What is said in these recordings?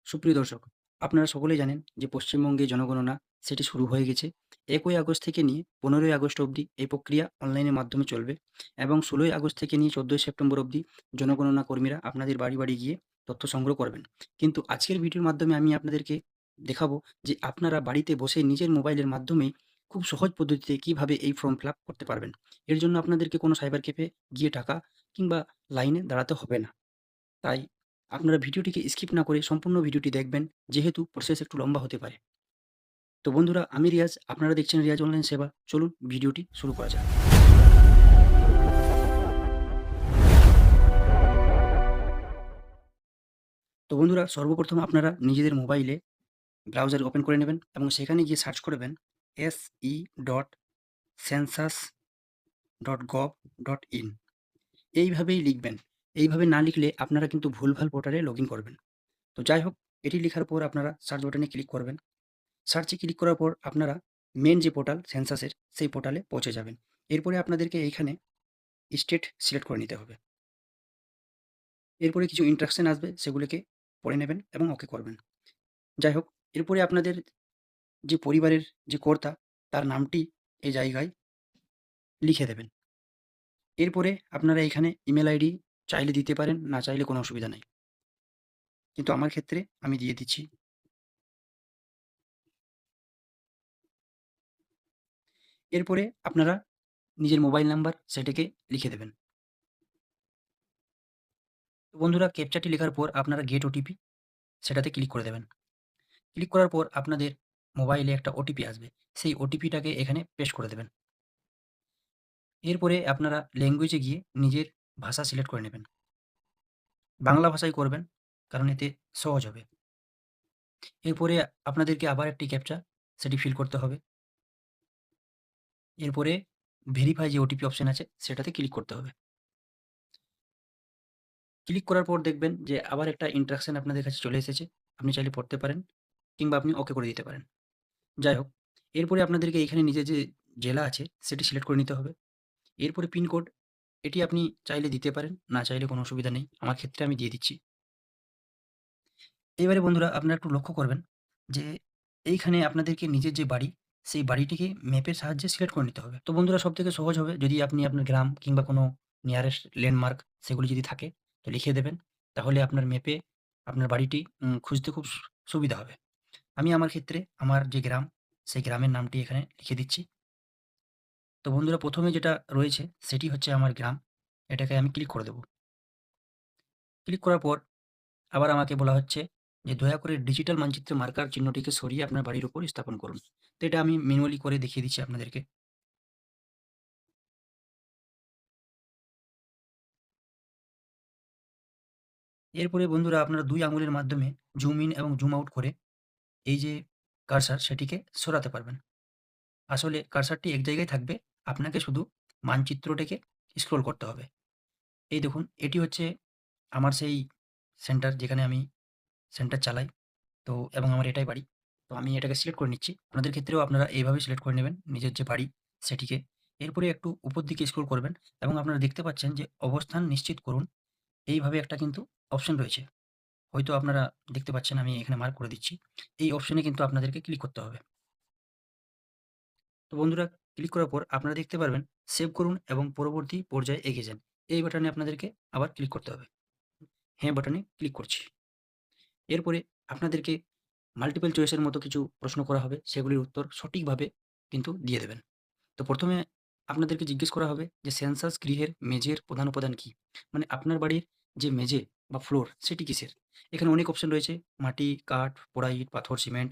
সুপ্রিয় দর্শক, আপনারা সকলেই জানেন যে পশ্চিমবঙ্গে জনগণনা সেটি শুরু হয়ে গেছে। ১ই আগস্ট থেকে নিয়ে ১৫ই আগস্ট অবধি এই প্রক্রিয়া অনলাইনের মাধ্যমে চলবে এবং ১৬ই আগস্ট থেকে নিয়ে ১৪ই সেপ্টেম্বর অবধি জনগণনা কর্মীরা আপনাদের বাড়ি, বাড়ি গিয়ে তথ্য সংগ্রহ করবেন। কিন্তু আজকের ভিডিওর মাধ্যমে আমি আপনাদেরকে দেখাবো যে আপনারা বাড়িতে বসে নিজের মোবাইলের মাধ্যমেই খুব সহজ পদ্ধতিতে কিভাবে এই ফর্ম ফিল আপ করতে পারবেন। এর জন্য আপনাদেরকে কোনো সাইবার ক্যাফে গিয়ে টাকা কিংবা লাইনে দাঁড়াতে হবে না। তাই আপনারা ভিডিওটিকে স্কিপ না করে সম্পূর্ণ ভিডিওটি দেখবেন, যেহেতু প্রসেস একটু লম্বা হতে পারে। তো বন্ধুরা, আমি রিয়াজ, আপনারা দেখছেন রিয়াজ অনলাইন সেবা। চলুন ভিডিওটি শুরু করা যাক। তো বন্ধুরা, সর্বপ্রথম আপনারা নিজেদের মোবাইলে ব্রাউজার ওপেন করে নেবেন এবং সেখানে গিয়ে সার্চ করবেন se.census.gov.in। এইভাবেই লিখবেন। এইভাবে না লিখলে আপনারা কিন্তু ভুলভাল পোর্টালে লগইন করবেন। তো যাই হোক, এটি লিখার পর আপনারা সার্চ বাটনে ক্লিক করবেন। সার্চে ক্লিক করার পর আপনারা মেন যে পোর্টাল সেন্সাসের, সেই পোর্টালে পৌঁছে যাবেন। এরপরে আপনাদেরকে এইখানে স্টেট সিলেক্ট করে নিতে হবে। এরপরে কিছু ইনস্ট্রাকশন আসবে, সেগুলিকে পড়ে নেবেন এবং ওকে করবেন। যাই হোক, এরপরে আপনাদের যে পরিবারের যে কর্তা, তার নামটি এই জায়গায় লিখে দেবেন। এরপরে আপনারা এখানে ইমেল আইডি চাইলে দিতে পারেন, না চাইলে কোনো অসুবিধা নেই। কিন্তু আমার ক্ষেত্রে আমি দিয়ে দিচ্ছি। এরপরে আপনারা নিজের মোবাইল নাম্বার সেটাকে লিখে দেবেন। তো বন্ধুরা, ক্যাপচাটি লেখার পর আপনারা গেট ওটিপি সেটাতে ক্লিক করে দেবেন। ক্লিক করার পর আপনাদের মোবাইলে একটা ওটিপি আসবে। সেই ওটিপিটাকে এখানে পেস্ট করে দেবেন। এরপরে আপনারা ল্যাঙ্গুয়েজে গিয়ে নিজের ভাষা সিলেক্ট করে নেবেন। বাংলা ভাষায় করবেন, কারণ এতে সহজ হবে। এরপরে আপনাদেরকে আবার একটি ক্যাপচা সেটি ফিল করতে হবে। এরপরে ভেরিফাই যে ওটিপি অপশন আছে সেটাতে ক্লিক করতে হবে। ক্লিক করার পর দেখবেন যে আবার একটা ইন্সট্রাকশন আপনাদের কাছে চলে এসেছে। আপনি চাইলে পড়তে পারেন কিংবা আপনি ওকে করে দিতে পারেন। যাই হোক, এরপরে আপনাদেরকে এখানে নিজের যে জেলা আছে সেটি সিলেক্ট করে নিতে হবে। এরপরে পিনকোড, এটি আপনি চাইলে দিতে পারেন, না চাইলে কোনো অসুবিধা নেই। আমার ক্ষেত্রে আমি দিয়ে দিচ্ছি। এবারে বন্ধুরা, আপনারা একটু লক্ষ্য করবেন যে এইখানে আপনাদেরকে নিজের যে বাড়ি, সেই বাড়িটিকে ম্যাপের সাহায্যে সিলেক্ট করে নিতে হবে। তো বন্ধুরা, সবথেকে সহজ হবে যদি আপনি আপনার গ্রাম কিংবা কোনো নিয়ারেস্ট ল্যান্ডমার্ক সেগুলি যদি থাকে তো লিখে দেবেন। তাহলে আপনার ম্যাপে আপনার বাড়িটি খুঁজতে খুব সুবিধা হবে। আমি আমার ক্ষেত্রে আমার যে গ্রাম, সেই গ্রামের নামটি এখানে লিখে দিচ্ছি। তো বন্ধুরা, ১ম এ যেটা রয়েছে সেটি হচ্ছে আমার গ্রাম। এটাকে আমি ক্লিক করে দেব। ক্লিক করার পর আবার আমাকে বলা হচ্ছে যে দয়া করে ডিজিটাল মানচিত্রে মার্কার চিহ্নটিকে সরিয়ে আপনার বাড়ির উপর স্থাপন করুন। তো এটা আমি ম্যানুয়ালি করে দেখিয়ে দিচ্ছি আপনাদেরকে। এরপরে বন্ধুরা, আপনারা ২ আঙুলের মাধ্যমে জুম ইন এবং জুম আউট করে এই যে কার্সর সেটিকে সরাতে পারবেন। আসলে কার্সরটি এক জায়গায় থাকবে, আপনাকে শুধু মানচিত্রটাকে স্ক্রল করতে হবে। এই দেখুন, এটি হচ্ছে আমার সেই সেন্টার যেখানে আমি সেন্টার চালাই। তো এবং আমার এটাই বাড়ি। তো আমি এটাকে সিলেক্ট করে নিচ্ছি। আপনাদের ক্ষেত্রেও আপনারা এইভাবে সিলেক্ট করে নেবেন নিজের যে বাড়ি সেটিকে। এরপরে একটু উপর দিকে স্ক্রল করবেন এবং আপনারা দেখতে পাচ্ছেন যে অবস্থান নিশ্চিত করুন। এইভাবে একটা কিন্তু অপশন রয়েছে। হয়তো আপনারা দেখতে পাচ্ছেন, আমি এখানে মার্ক করে দিচ্ছি। এই অপশনে কিন্তু আপনাদেরকে ক্লিক করতে হবে। তো বন্ধুরা, ক্লিক করার পর আপনারা দেখতে পারবেন সেভ করুন এবং পরবর্তী পর্যায়ে এগিয়ে যান। এই বাটনে আপনাদেরকে আবার ক্লিক করতে হবে। হ্যাঁ বাটনে ক্লিক করছি। এরপরে আপনাদেরকে মাল্টিপল চয়েসের মতো কিছু প্রশ্ন করা হবে, সেগুলির উত্তর সঠিকভাবে কিন্তু দিয়ে দেবেন। তো ১ম এ আপনাদেরকে জিজ্ঞেস করা হবে যে সেন্সাস গৃহের মেঝের প্রধান উপাদান কি? মানে আপনার বাড়ির যে মেঝে বা ফ্লোর সেটি কিসের? এখানে অনেক অপশন রয়েছে, মাটি, কাঠ, পোড়া ইট, পাথর, সিমেন্ট,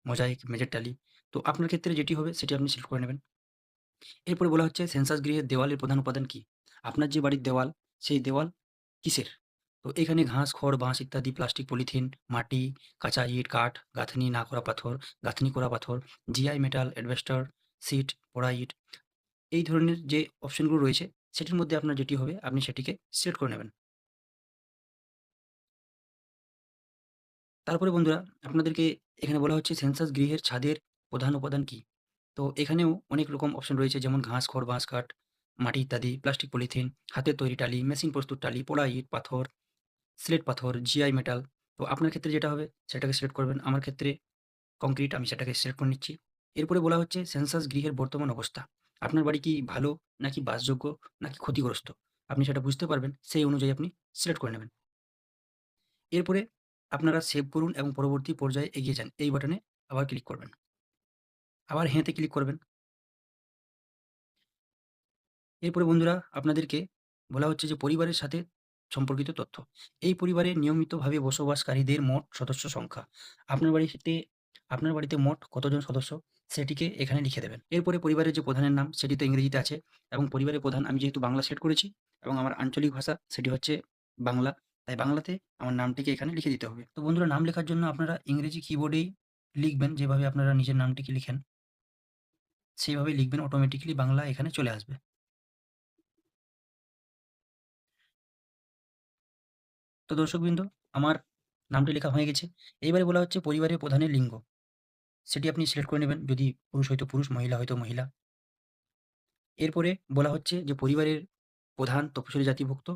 মোজাইক, মেঝের টালি। তো আপনার ক্ষেত্রে যেটি হবে সেটি আপনি সিলেক্ট করে নেবেন। এরপরে বলা হচ্ছে সেন্সাস গৃহের দেওয়ালের প্রধান উপাদান কি? আপনার যে বাড়ির দেওয়াল, সেই দেওয়াল কিসের? তো এখানে ঘাস, খড়, বাঁশ ইত্যাদি, প্লাস্টিক, পলিথিন, মাটি, কাঁচা ইট, কাঠ, গাঁথনি না করা পাথর, গাঁথনি করা পাথর, জিআই মেটাল, অ্যাসবেস্টস, সিট, পোড়া ইট। এই ধরনের যে অপশনগুলো রয়েছে সেটির মধ্যে আপনার যেটি হবে আপনি সেটিকে সিলেক্ট করে নেবেন। তারপরে বন্ধুরা, আপনাদেরকে এখানে বলা হচ্ছে সেন্সাস গৃহের ছাদের প্রধান উপাদান কি? তো এখানেও অনেক রকম অপশন রয়েছে, যেমন ঘাস, খড়, বাঁশ, কাঠ, মাটি ইত্যাদি, প্লাস্টিক, পলিথিন, হাতের তৈরি টালি, মেশিন প্রস্তুত টালি, পোড়া ইট, পাথর, স্লেট পাথর, জিআই মেটাল। তো আপনার ক্ষেত্রে যেটা হবে সেটাকে সিলেক্ট করবেন। আমার ক্ষেত্রে কংক্রিট, আমি সেটাকে সিলেক্ট করে নিচ্ছি। এরপরে বলা হচ্ছে সেন্সাস গৃহের বর্তমান অবস্থা। আপনার বাড়ি কি ভালো নাকি বাসযোগ্য নাকি ক্ষতিগ্রস্ত? আপনি সেটা বুঝতে পারবেন, সেই অনুযায়ী আপনি সিলেক্ট করে নেবেন। এরপরে আপনারা সেভ করুন এবং পরবর্তী পর্যায়ে এগিয়ে যান। এই বাটনে আবার ক্লিক করবেন। আবার হ্যাঁ তে ক্লিক করবেন। এরপরে বন্ধুরা আপনাদেরকে বলা হচ্ছে যে পরিবারের সাথে সম্পর্কিত তথ্য। এই পরিবারে নিয়মিতভাবে বসবাসকারীদের মোট সদস্য সংখ্যা। আপনার বাড়িতে আপনার বাড়িতে মোট কতজন সদস্য সেটিকে এখানে লিখে দেবেন। এরপরে পরিবারের যে প্রধানের নাম সেটি তো ইংরেজিতে আছে এবং পরিবারের প্রধান আমি যেহেতু বাংলা সিলেক্ট করেছি এবং আমার আঞ্চলিক ভাষা সেটি হচ্ছে বাংলা। তাই বাংলাতে আমার নামটিকে এখানে লিখে দিতে হবে। তো বন্ধুরা নাম লেখার জন্য আপনারা ইংরেজি কিবোর্ডেই লিখবেন, যেভাবে আপনারা নিজের নামটিকে লিখেন সেইভাবেই লিখবেন, অটোমেটিক্যালি বাংলা এখানে চলে আসবে। তো দর্শকবৃন্দ, আমার নামটি লেখা হয়ে গেছে। এইবারে বলা হচ্ছে পরিবারের প্রধানের লিঙ্গ। সেটি আপনি সিলেক্ট করে নেবেন। যদি পুরুষ হয়তো পুরুষ, মহিলা হয়তো মহিলা। এরপরে বলা হচ্ছে যে পরিবারের প্রধান তপশিলি জাতিভুক্ত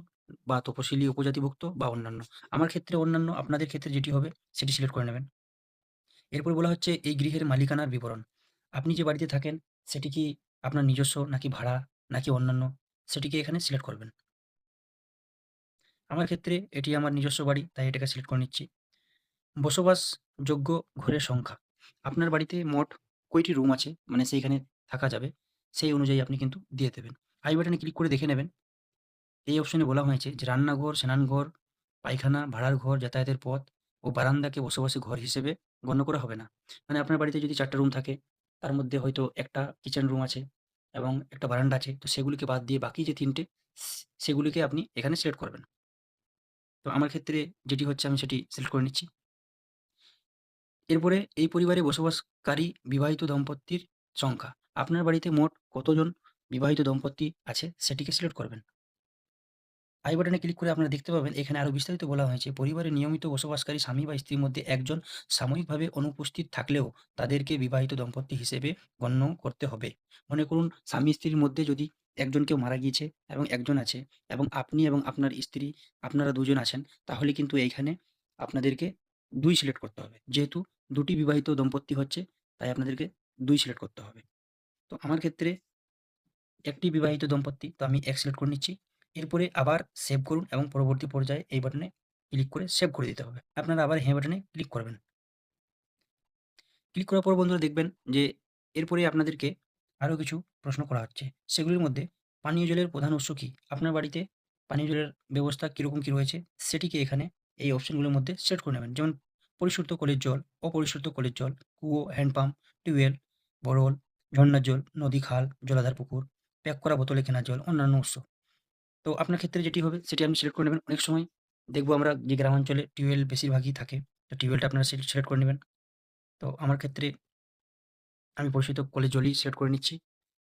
বা তপশিলি উপজাতিভুক্ত বা অন্যান্য। আমার ক্ষেত্রে অন্যান্য, আপনাদের ক্ষেত্রে যেটি হবে সেটি সিলেক্ট করে নেবেন। এরপর বলা হচ্ছে এই গৃহের মালিকানার বিবরণ। আপনি যে বাড়িতে থাকেন সেটি কি আপনার নিজস্ব নাকি ভাড়া নাকি অন্যান্য, সেটিকে এখানে সিলেক্ট করবেন। আমার ক্ষেত্রে এটি আমার নিজস্ব বাড়ি, তাই এটাকে সিলেক্ট করে নিচ্ছি। বসবাসযোগ্য ঘরের সংখ্যা। আপনার বাড়িতে মোট কয়টি রুম আছে, মানে সেইখানে থাকা যাবে, সেই অনুযায়ী আপনি কিন্তু দিয়ে দেবেন। আই বাটনে ক্লিক করে দেখে নেবেন। এই অপশনে বলা হয়েছে যে রান্নাঘর, স্নানঘর, পায়খানা, ভাড়ার ঘর, যাতায়াতের পথ ও বারান্দাকে বসবাসের ঘর হিসেবে গণ্য করা হবে না। মানে আপনার বাড়িতে যদি ৪ টা রুম থাকে, তার মধ্যে হয়তো একটা কিচেন রুম আছে এবং একটা বারান্দা আছে। তো সেগুলিকে বাদ দিয়ে বাকি যে ৩ টে সেগুলিকে আপনি এখানে সিলেক্ট করবেন। তো আমার ক্ষেত্রে যেটি হচ্ছে আমি সেটি সিলেক্ট করে নিচ্ছি। এরপরে এই পরিবারে বসবাসকারী বিবাহিত দম্পতির সংখ্যা। আপনার বাড়িতে মোট কতজন বিবাহিত দম্পতি আছে সেটিকে সিলেক্ট করবেন। আই বাটনে ক্লিক করে আপনারা দেখতে পাবেন এখানে আরো বিস্তারিত বলা হয়েছে পরিবারে নিয়মিত বসবাসকারী স্বামী বা স্ত্রীর মধ্যে একজন সাময়িকভাবে অনুপস্থিত থাকলেও তাদেরকে বিবাহিত দম্পতি হিসেবে গণ্য করতে হবে। মনে করুন স্বামী স্ত্রীর মধ্যে যদি একজন কেউ মারা গিয়েছে এবং একজন আছে এবং আপনি এবং আপনার স্ত্রী আপনারা ২ জন আছেন, তাহলে কিন্তু এইখানে আপনাদেরকে ২ সিলেক্ট করতে হবে। যেহেতু ২ টি বিবাহিত দম্পতি হচ্ছে, তাই আপনাদেরকে ২ সিলেক্ট করতে হবে। তো আমার ক্ষেত্রে একটি বিবাহিত দম্পতি, তো আমি ১ সিলেক্ট করে নিচ্ছি। এরপরে আবার সেভ করুন এবং পরবর্তী পর্যায়ে এই বাটনে ক্লিক করে সেভ করে দিতে হবে। আপনারা আবার হ্যাঁ বাটনে ক্লিক করবেন। ক্লিক করার পর বন্ধুরা দেখবেন যে এরপরে আপনাদেরকে আরো কিছু প্রশ্ন করা হচ্ছে। সেগুলির মধ্যে পানীয় জলের প্রধান উৎস কি? আপনার বাড়িতে পানীয় জলের ব্যবস্থা কিরকম কি রয়েছে সেটিকে এখানে এই অপশনগুলোর মধ্যে সেট করে নেবেন। যেমন পরিশুদ্ধ কলের জল, অপরিশুদ্ধ কলের জল, কুয়ো, হ্যান্ডপাম্প, টিউবওয়েল, বোরওয়েল, ঝর্ণার জল, নদী, খাল, জলাধার, পুকুর, প্যাক করা বোতলে কেনা জল, অন্যান্য উৎস। তো আপনার ক্ষেত্রে যেটি হবে সেটি আপনি সিলেক্ট করে নেবেন। অনেক সময় দেখবো আমরা যে গ্রামাঞ্চলে টিউবওয়েল বেশিরভাগই থাকে। তো টিউবওয়েলটা আপনারা সিলেক্ট করে নেবেন। তো আমার ক্ষেত্রে আমি পরিশোধিত কলের জলই সিলেক্ট করে নিচ্ছি।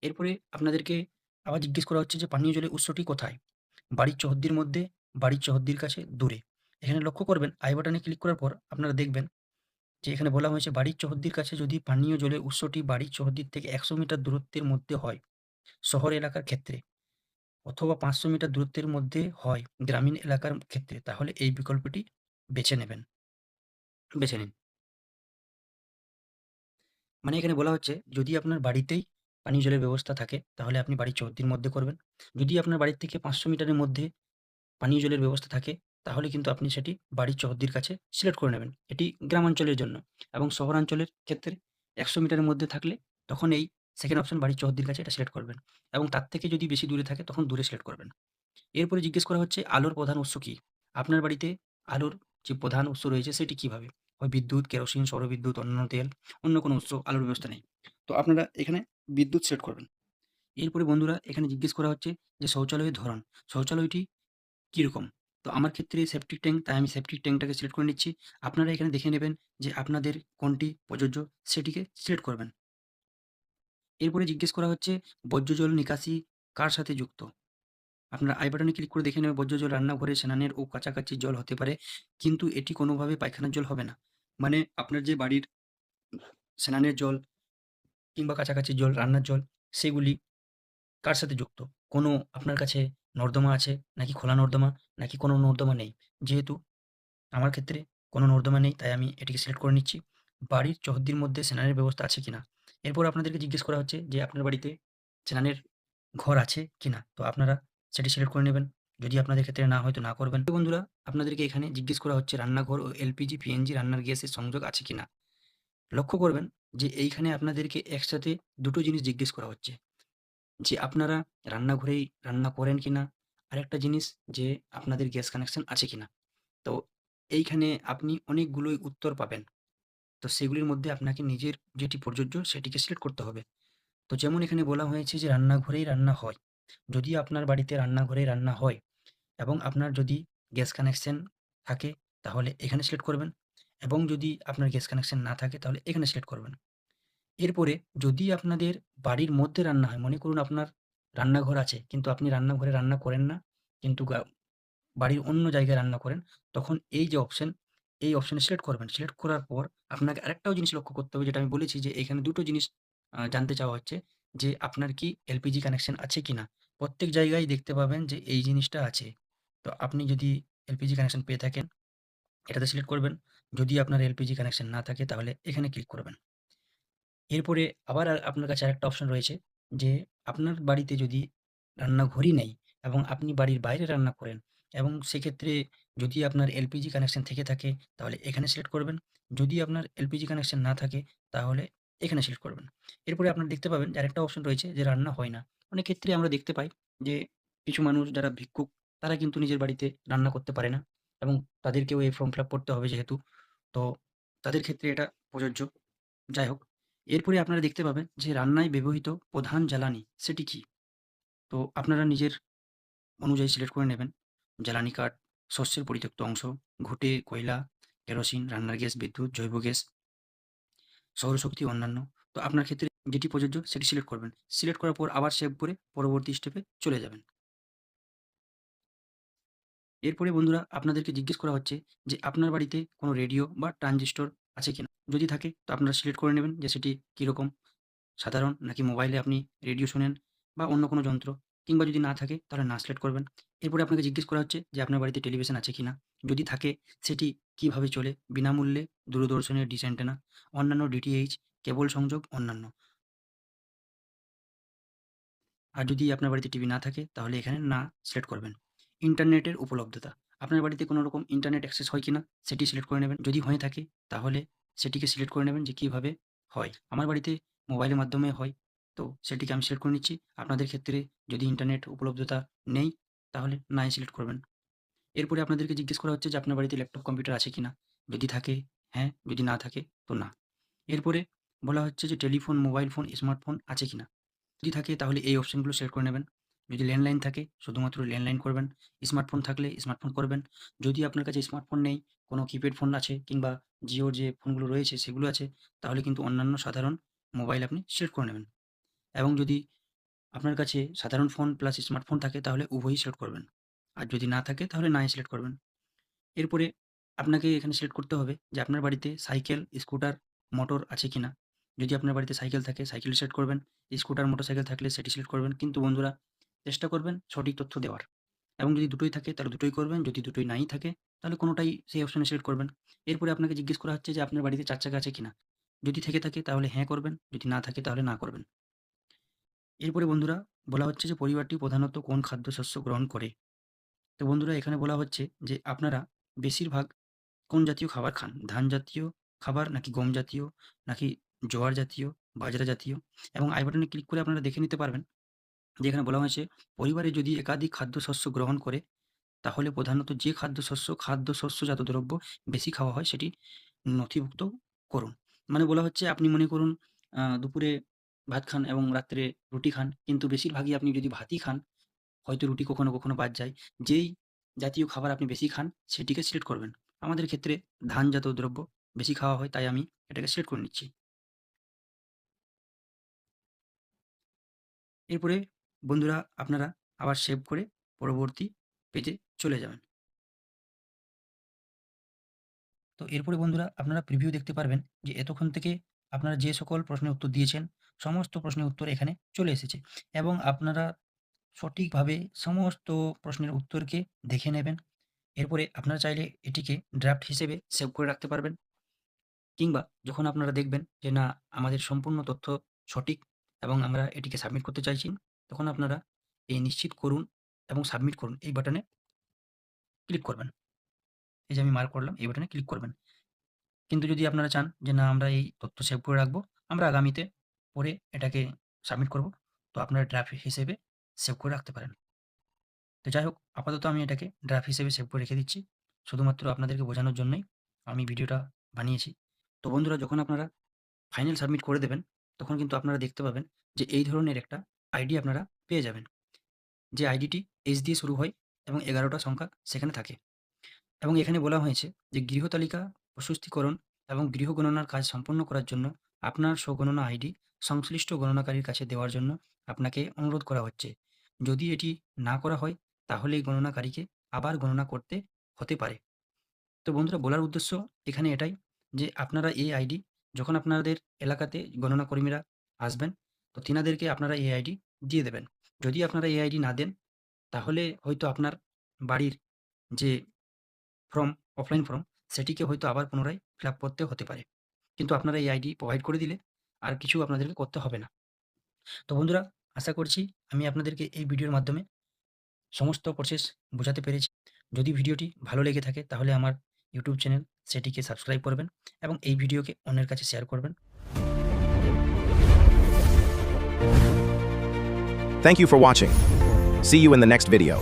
এরপরে আপনাদেরকে আবার জিজ্ঞেস করা হচ্ছে যে পানীয় জলের উৎসটি কোথায়? বাড়ির চৌহদ্দির মধ্যে, বাড়ির চৌহদ্দির কাছে, দূরে। এখানে লক্ষ্য করবেন আই বাটনে ক্লিক করার পর আপনারা দেখবেন যে এখানে বলা হয়েছে বাড়ির চৌহদ্দির কাছে যদি পানীয় জলের উৎসটি বাড়ির চৌহদ্দির থেকে ১০০ মিটার দূরত্বের মধ্যে হয়, শহর এলাকার ক্ষেত্রে, অথবা ৫০০ মিটার দূরত্বের মধ্যে হয় গ্রামীণ এলাকার ক্ষেত্রে, তাহলে এই বিকল্পটি বেছে নেবেন। বেছে নিন। মানে এখানে বলা হচ্ছে যদি আপনার বাড়িতেই পানীয় জলের ব্যবস্থা থাকে তাহলে আপনি বাড়ির চৌহদ্দির মধ্যে করবেন। যদি আপনার বাড়ির থেকে ৫০০ মিটারের মধ্যে পানীয় জলের ব্যবস্থা থাকে তাহলে কিন্তু আপনি সেটি বাড়ির চৌহদ্দির কাছে সিলেক্ট করে নেবেন। এটি গ্রামাঞ্চলের জন্য। এবং শহরাঞ্চলের ক্ষেত্রে ১০০ মিটারের মধ্যে থাকলে তখন এই সেকেন্ড অপশন বাড়ির চৌহদ্দির কাছে এটা সিলেক্ট করবেন। এবং তার থেকে যদি বেশি দূরে থাকে তখন দূরে সিলেক্ট করবেন। এরপরে জিজ্ঞেস করা হচ্ছে আলোর প্রধান উৎস কি? আপনার বাড়িতে আলোর যে প্রধান উৎস রয়েছে সেটি কিভাবে? হয় বিদ্যুৎ, কেরোসিন, সৌরবিদ্যুৎ, অন্যান্য তেল, অন্য কোনো উৎস আলোর ব্যবস্থা নেই। তো আপনারা এখানে বিদ্যুৎ সিলেক্ট করবেন। এরপরে বন্ধুরা এখানে জিজ্ঞেস করা হচ্ছে যে শৌচালয়ের ধরন। শৌচালয়টি কিরকম? তো আমার ক্ষেত্রে সেপ্টিক ট্যাঙ্ক, তাই আমি সেপ্টিক ট্যাঙ্কটাকে সিলেক্ট করে নিচ্ছি। আপনারা এখানে দেখে নেবেন যে আপনাদের কোনটি প্রযোজ্য সেটিকে সিলেক্ট করবেন। এরপরে জিজ্ঞেস করা হচ্ছে বর্জ্য জল নিকাশি কার সাথে যুক্ত? আপনারা আই বাটনে ক্লিক করে দেখে নেবেন বর্জ্য জল রান্নাঘরে, স্নানের ও কাছাকাছি জল হতে পারে। কিন্তু এটি কোনোভাবে পায়খানার জল হবে না। মানে আপনার যে বাড়ির স্নানের জল কিংবা কাছাকাছি জল, রান্নার জল, সেগুলি কার সাথে যুক্ত? কোনো আপনার কাছে নর্দমা আছে নাকি খোলা নর্দমা নাকি কোনো নর্দমা নেই? যেহেতু আমার ক্ষেত্রে কোনো নর্দমা নেই, তাই আমি এটিকে সিলেক্ট করে নিচ্ছি। বাড়ির চৌহদ্দির মধ্যে স্নানের ব্যবস্থা আছে কিনা? এরপর আপনাদেরকে জিজ্ঞেস করা হচ্ছে যে আপনার বাড়িতে স্নানের ঘর আছে কিনা? তো আপনারা সেটি সিলেক্ট করে নেবেন। যদি আপনাদের ক্ষেত্রে না হয় তো না করবেন। তো বন্ধুরা, আপনাদেরকে এখানে জিজ্ঞেস করা হচ্ছে রান্নাঘর ও এলপিজি, পিএনজি রান্নার গ্যাসের সংযোগ আছে কিনা? লক্ষ্য করবেন যে এইখানে আপনাদেরকে একসাথে দুটো জিনিস জিজ্ঞেস করা হচ্ছে। যে আপনারা রান্নাঘরেই রান্না করেন কিনা? আরেকটা জিনিস যে আপনাদের গ্যাস কানেকশন আছে কিনা? তো এইখানে আপনি অনেকগুলোই উত্তর পাবেন। তো সেগুলির মধ্যে আপনাকে নিজের যেটি প্রযোজ্য সেটিকে সিলেক্ট করতে হবে। তো যেমন এখানে বলা হয়েছে যে রান্নাঘরেই রান্না হয়। যদি আপনার বাড়িতে রান্নাঘরেই রান্না হয় এবং আপনার যদি গ্যাস কানেকশন থাকে তাহলে এখানে সিলেক্ট করবেন, এবং যদি আপনার গ্যাস কানেকশন না থাকে তাহলে এখানে সিলেক্ট করবেন। এরপরে যদি আপনাদের বাড়ির মধ্যে রান্না হয়, মনে করুন আপনার রান্নাঘর আছে কিন্তু আপনি রান্নাঘরে রান্না করেন না, কিন্তু বাড়ির অন্য জায়গায় রান্না করেন, তখন এই যে অপশন, এই অপশনে সিলেক্ট করবেন। সিলেক্ট করার পর আপনাকে আরেকটাও জিনিস লক্ষ্য করতে হবে, যেটা আমি বলেছি যে এখানে দুটো জিনিস জানতে চাওয়া হচ্ছে যে আপনার কি এলপিজি কানেকশন আছে কিনা? প্রত্যেক জায়গায় দেখতে পাবেন যে এই জিনিসটা আছে। তো আপনি যদি এলপিজি কানেকশন পেয়ে থাকেন, এটাতে সিলেক্ট করবেন। যদি আপনার এলপিজি কানেকশন না থাকে তাহলে এখানে ক্লিক করবেন। এরপরে আবার আপনার কাছে আরেকটা অপশন রয়েছে যে আপনার বাড়িতে যদি রান্নাঘরই নেই এবং আপনি বাড়ির বাইরে রান্না করেন, এবং সেক্ষেত্রে যদি আপনার এলপিজি কানেকশন থেকে থাকে তাহলে এখানে সিলেক্ট করবেন। যদি আপনার এলপিজি কানেকশন না থাকে তাহলে এখানে সিলেক্ট করবেন। এরপরে আপনারা দেখতে পাবেন যে আরেকটা অপশন রয়েছে যে রান্না হয় না। অনেক ক্ষেত্রে আমরা দেখতে পাই যে কিছু মানুষ যারা ভিক্ষুক, তারা কিন্তু নিজের বাড়িতে রান্না করতে পারে না, এবং তাদেরকেও এই ফর্ম ফিল আপ করতে হবে যেহেতু। তো তাদের ক্ষেত্রে এটা প্রযোজ্য। যাই হোক, এরপরে আপনারা দেখতে পাবেন যে রান্নায় ব্যবহৃত প্রধান জ্বালানি সেটি কী? তো আপনারা নিজের অনুযায়ী সিলেক্ট করে নেবেন। জ্বালানি কাঠ, শস্যের পরিত্যক্ত অংশ, ঘুঁটে, কয়লা, কেরোসিন, রান্নার গ্যাস, বিদ্যুৎ, জৈব গ্যাস, সৌরশক্তি, অন্যান্য। তো আপনার ক্ষেত্রে যেটি প্রযোজ্য সেটি সিলেক্ট করবেন। সিলেক্ট করার পর আবার সেভ করে পরবর্তী স্টেপে চলে যাবেন। এরপরে বন্ধুরা, আপনাদেরকে জিজ্ঞেস করা হচ্ছে যে আপনার বাড়িতে কোনো রেডিও বা ট্রানজিস্টর আছে কিনা? যদি থাকে তো আপনারা সিলেক্ট করে নেবেন যে সেটি কীরকম? সাধারণ নাকি মোবাইলে আপনি রেডিও শোনেন, বা অন্য কোনো যন্ত্র, কিংবা যদি না থাকে তাহলে না সিলেক্ট করবেন। এরপরে আপনাকে জিজ্ঞেস করা হচ্ছে যে আপনার বাড়িতে টেলিভিশন আছে কিনা? যদি থাকে সেটি কিভাবে চলে? বিনামূল্যে, দূরদর্শনের ডিশ অ্যান্টেনা, অন্যান্য ডিটিএইচ, কেবল সংযোগ, অন্যান্য। আর যদি আপনার বাড়িতে টিভি না থাকে তাহলে এখানে না সিলেক্ট করবেন। ইন্টারনেটের উপলব্ধতা। আপনার বাড়িতে কোনো রকম ইন্টারনেট অ্যাক্সেস হয় কিনা সেটি সিলেক্ট করে নেবেন। যদি হয়ে থাকে তাহলে সেটিকে সিলেক্ট করে নেবেন যে কিভাবে হয়। আমার বাড়িতে মোবাইলের মাধ্যমে হয়, তো সেটিকে আমি সিলেক্ট করে নিচ্ছি। আপনাদের ক্ষেত্রে যদি ইন্টারনেট উপলব্ধতা নেই তাহলে নাই সিলেক্ট করবেন। এরপরে আপনাদেরকে জিজ্ঞেস করা হচ্ছে যে আপনার বাড়িতে ল্যাপটপ কম্পিউটার আছে কিনা? যদি থাকে হ্যাঁ, যদি না থাকে তো না। এরপরে বলা হচ্ছে যে টেলিফোন, মোবাইল ফোন, স্মার্টফোন আছে কিনা? যদি থাকে তাহলে এই অপশনগুলো সিলেক্ট করে নেবেন। যদি ল্যান্ডলাইন থাকে শুধুমাত্র ল্যান্ডলাইন করবেন। স্মার্টফোন থাকলে স্মার্টফোন করবেন। যদি আপনার কাছে স্মার্টফোন নেই, কোনো কিপ্যাড ফোন আছে কিংবা জিওর যে ফোনগুলো রয়েছে সেগুলো আছে, তাহলে কিন্তু অন্যান্য সাধারণ মোবাইল আপনি সিলেক্ট করে নেবেন। এবং যদি আপনার কাছে সাধারণ ফোন প্লাস স্মার্টফোন থাকে তাহলে উভয়ই সিলেক্ট করবেন। আর যদি না থাকে তাহলে নাই সিলেক্ট করবেন। এরপরে আপনাকে এখানে সিলেক্ট করতে হবে যে আপনার বাড়িতে সাইকেল, স্কুটার, মোটর আছে কিনা? যদি আপনার বাড়িতে সাইকেল থাকে সাইকেল সিলেক্ট করবেন। স্কুটার, মোটরসাইকেল থাকলে সেটি সিলেক্ট করবেন। কিন্তু বন্ধুরা, চেষ্টা করবেন সঠিক তথ্য দেওয়ার। এবং যদি দুটোই থাকে তাহলে দুটোই করবেন। যদি দুটোই নাই থাকে তাহলে কোনোটাই সেই অপশনে সিলেক্ট করবেন। এরপরে আপনাকে জিজ্ঞেস করা হচ্ছে যে আপনার বাড়িতে ৪ চাকা আছে কিনা? যদি থেকে থাকে তাহলে হ্যাঁ করবেন। যদি না থাকে তাহলে না করবেন। এরপরে বন্ধুরা, বলা হচ্ছে যে পরিবারটি প্রধানত কোন খাদ্যশস্য গ্রহণ করে? তো বন্ধুরা, এখানে বলা হচ্ছে যে আপনারা বেশিরভাগ কোন জাতীয় খাবার খান? ধান জাতীয় খাবার, নাকি গম জাতীয়, নাকি জোয়ার জাতীয়, বাজরা জাতীয়? এবং আই বাটনে ক্লিক করে আপনারা দেখে নিতে পারবেন যে এখানে বলা হয়েছে পরিবারে যদি একাধিক খাদ্যশস্য গ্রহণ করে তাহলে প্রধানত যে খাদ্যশস্যজাত দ্রব্য বেশি খাওয়া হয় সেটি নথিভুক্ত করুন। মানে বলা হচ্ছে আপনি মনে করুন দুপুরে ভাত খান এবং রাত্রে রুটি খান। কিন্তু বেশিরভাগই আপনি যদি ভাতই খান, হয়তো রুটি কখনো, কখনো বাদ যায়। যেই জাতীয় খাবার আপনি বেশি খান সেটিকে সিলেক্ট করবেন। আমাদের ক্ষেত্রে ধানজাত দ্রব্য বেশি খাওয়া হয়, তাই আমি এটাকে সিলেক্ট করে নিচ্ছি। এরপরে বন্ধুরা, আপনারা আবার সেভ করে পরবর্তী পেজে চলে যাবেন। তো এরপরে বন্ধুরা, আপনারা প্রিভিউ দেখতে পারবেন যে এতক্ষণ থেকে আপনারা যে সকল প্রশ্নের উত্তর দিয়েছেন সমস্ত প্রশ্নের উত্তর এখানে চলে এসেছে, এবং আপনারা সঠিকভাবে সমস্ত প্রশ্নের উত্তরকে দেখে নেবেন এরপরে আপনারা চাইলে এটিকে ড্রাফট হিসেবে সেভ করে রাখতে পারবেন, কিংবা যখন আপনারা দেখবেন যে না আমাদের সম্পূর্ণ তথ্য সঠিক এবং আমরা এটিকে সাবমিট করতে চাইছি, তখন আপনারা এই নিশ্চিত করুন এবং সাবমিট করুন এই বাটনে ক্লিক করবেন। এই যে আমি মার্ক করলাম, এই বাটনে ক্লিক করবেন। কিন্তু যদি আপনারা চান যে না আমরা এই তথ্য সেভ করে রাখবো, আমরা আগামীতে পরে এটাকে সাবমিট করব, তো আপনারা ড্রাফট হিসেবে সেভ করে রাখতে পারেন। তো যাই হোক, আপাতত আমি এটাকে ড্রাফট হিসেবে সেভ করে রেখে দিচ্ছি। শুধুমাত্র আপনাদেরকে বোঝানোর জন্যই আমি ভিডিওটা বানিয়েছি। তো বন্ধুরা, যখন আপনারা ফাইনাল সাবমিট করে দেবেন, তখন কিন্তু আপনারা দেখতে পাবেন যে এই ধরনের একটা আইডি আপনারা পেয়ে যাবেন। যে আইডিটি এইচ দিয়ে শুরু হয় এবং 11টা সংখ্যা সেখানে থাকে। এবং এখানে বলা হয়েছে যে গৃহতালিকা প্রশস্তীকরণ এবং গৃহ গণনার কাজ সম্পন্ন করার জন্য আপনার স্বগণনা আইডি সংশ্লিষ্ট গণনাকারীর কাছে দেওয়ার জন্য আপনাকে অনুরোধ করা হচ্ছে। যদি এটি না করা হয়, তাহলে এই গণনাকারীকে আবার গণনা করতে হতে পারে। তো বন্ধুরা, বলার উদ্দেশ্য এখানে এটাই যে আপনারা এই আইডি যখন আপনাদের এলাকাতে গণনা কর্মীরা আসবেন, তো তিনাদেরকে আপনারা এই আইডি দিয়ে দেবেন। যদি আপনারা এই আইডি না দেন, তাহলে হয়তো আপনার বাড়ির যে ফর্ম, অফলাইন ফর্ম, সেটিকে হয়তো আবার পুনরায় ফিল আপ করতে হতে পারে। কিন্তু আপনারা এই আইডি প্রোভাইড করে দিলে আর কিছু আপনাদেরকে করতে হবে না। তো বন্ধুরা, আশা করছি আমি আপনাদেরকে এই ভিডিওর মাধ্যমে সমস্ত প্রসেস বোঝাতে পেরেছি। যদি ভিডিওটি ভালো লেগে থাকে, তাহলে আমার ইউটিউব চ্যানেল সেটিকে সাবস্ক্রাইব করবেন এবং এই ভিডিওকে অন্যের কাছে শেয়ার করবেন। Thank you for watching. See you in the next video.